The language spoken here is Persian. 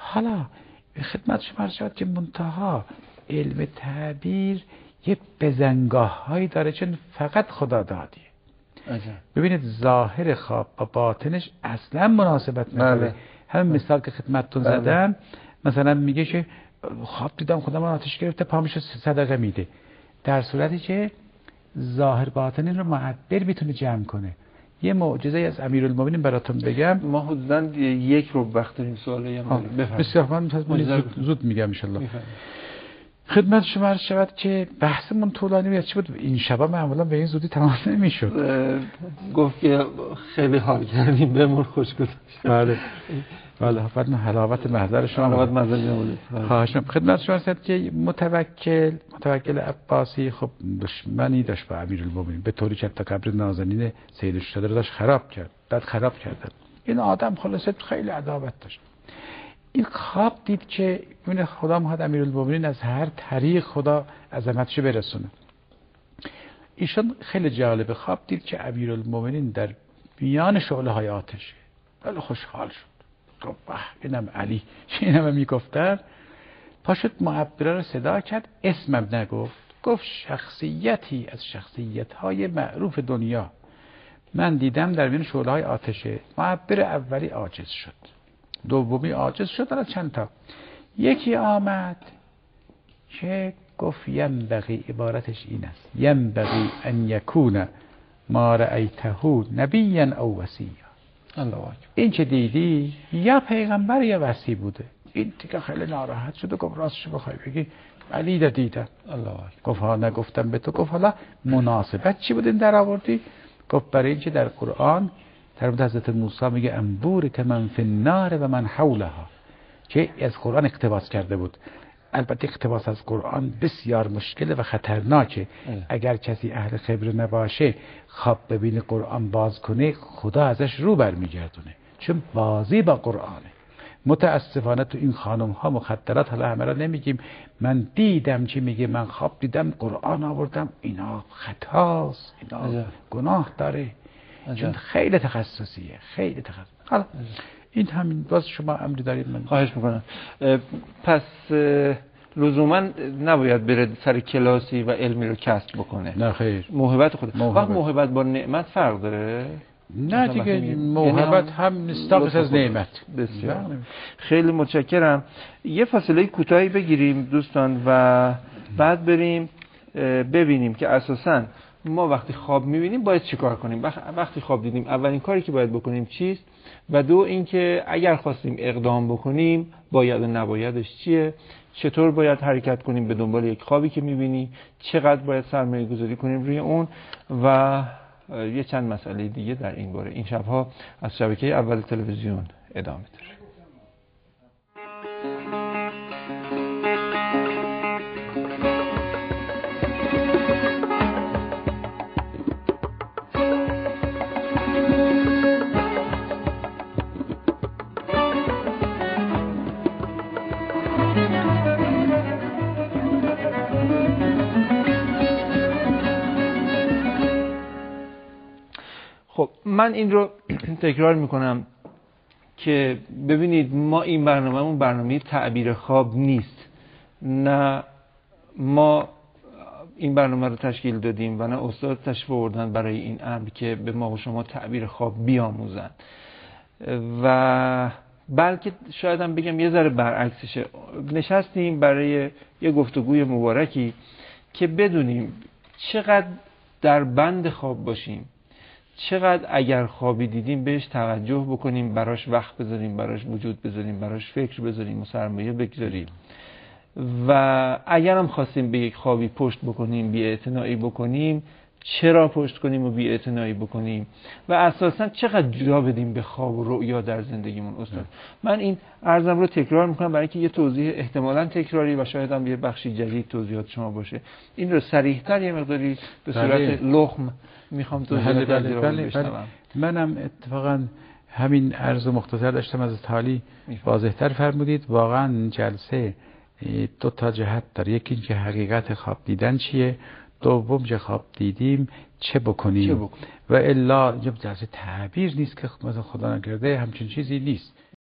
حالا به خدمت شما عرض شود که منتها علم تعبیر یه بزنگاه هایی داره چون فقط خدا دادیه. ببینید ظاهر خواب با باطنش اصلا مناسبت نداره. همین مثال که خدمتتون زدم، مثلا میگه که خواب دیدم خدا من آتش گرفته پامشو صدقه میده، در صورتی که ظاهر باطن این رو معبر میتونه جمع کنه. یه معجزه از امیرالمومنین براتون بگم. ما حدوداً 1 رو وقت داریم سوالی هم داریم. بسیار من زود میگم ان شاء الله. خدمت شما عرض شود که بحثمون طولانی بود. چی بود این شبا معمولا به این زودی تمام نمیشد. گفت که خیلی حال کردیم، بهمون خوش گذشت. بله فقط حلاوت محضر شما. حلاوت محضر نموده. خواهش خدمت شما هست که متوکل عباسی خب دشمنی داشت با امیرالمومنین، به طوری که تا قبر نازنین سید الشهدا رو داشت خراب کردن. این آدم خلاصه خیلی عداوت داشت. این خواب دید که این خدا میخواد امیرالمومنین از هر طریق خدا عظمتش برسونه. ایشان خیلی جالب خواب دید که امیرالمومنین در میان شعله های آتشه. خیلی خوشحال شد. گفت اینم علی، اینم میگفتن. پاشد معبره رو صدا کرد، اسمم نگفت، گفت شخصیتی از شخصیت‌های معروف دنیا من دیدم در میان شعله های آتشه. معبر اولی عاجز شد، دومی عاجز شد، حالا چند تا. یکی آمد که گفت ینبغی، عبارتش این است، ینبغی ان یکون ما رأیته نبیا او وصیا. این که دیدی یا پیغمبر یا وصی بوده. این دیگه خیلی ناراحت شد و گفت راستش بخوای بگی علی را دیدم. گفت ها نگفتم به تو. گفت حالا مناسبت چی بود این در آوردی؟ گفت برای اینکه در قرآن در مورد حضرت موسی میگه انبور که من فی النار و من حولها، که از قرآن اقتباس کرده بود. البته اقتباس از قرآن بسیار مشکله و خطرناکه. اگر کسی اهل خبره نباشه خواب ببینه قرآن باز کنه، خدا ازش رو برمیگردونه، چون بازی با قرآنه. متاسفانه تو این خانم ها مخدرات، حالا همه را نمیگیم، من دیدم چی میگه من خواب دیدم قرآن آوردم، اینا خطاست، اینا گناه داره، چون خیلی تخصصیه، خیلی تخصصی. حالا این همین. باز شما امری دارید؟ من خواهش میکنم. پس لزوما نباید بره سر کلاسی و علمی رو کسب بکنه. نه خیر. موهبت خود. وقت موهبت با نعمت فرق داره؟ نه دیگه موهبت هم نستاقص از نعمت. بسیار. خیلی متشکرم. یه فاصله کوتاهی بگیریم دوستان و بعد بریم ببینیم که اساساً ما وقتی خواب میبینیم باید چیکار کنیم. وقتی خواب دیدیم اولین کاری که باید بکنیم چیست؟ و دو اینکه اگر خواستیم اقدام بکنیم باید و نبایدش چیه؟ چطور باید حرکت کنیم به دنبال یک خوابی که میبینیم؟ چقدر باید سرمایه گذاری کنیم روی اون؟ و یه چند مسئله دیگه در این باره این شبها از شبکه اول تلویزیون ادامه داره. خب من این رو تکرار میکنم که ببینید ما این برنامه‌مون برنامه تعبیر خواب نیست. نه ما این برنامه رو تشکیل دادیم و نه استاد تشریف آوردن برای این امر که به ما و شما تعبیر خواب بیاموزن، و بلکه شاید هم بگم یه ذره برعکسشه. نشستیم برای یه گفتگوی مبارکی که بدونیم چقدر در بند خواب باشیم، چقدر اگر خوابی دیدیم بهش توجه بکنیم، براش وقت بذاریم، براش وجود بذاریم، براش فکر بذاریم و سرمایه بگذاریم، و اگر هم خواستیم به یک خوابی پشت بکنیم، بی‌اعتنایی بکنیم، چرا پشت کنیم و بی‌اعتنایی بکنیم و اساساً چقدر جا بدیم به خواب و رؤیا در زندگیمون. استاد من این عرضم رو تکرار میکنم برای اینکه یه توضیح احتمالاً تکراری و شاید هم یه بخشی جدید توضیحات شما باشه. این رو صریح‌تر یه مقداری به صورت لخم میخوام توضیحات بشنوم. منم اتفاقاً همین عرض مختصر داشتم از تالی واضح‌تر فرمودید. واقعاً جلسه دو تا جهت داره. یکی این که حقیقت خواب دیدن چیه، دوم چه خواب دیدیم چه بکنیم. و الا جلسه تعبیر نیست که مثلا خدا نکرده همچین چیزی نیست.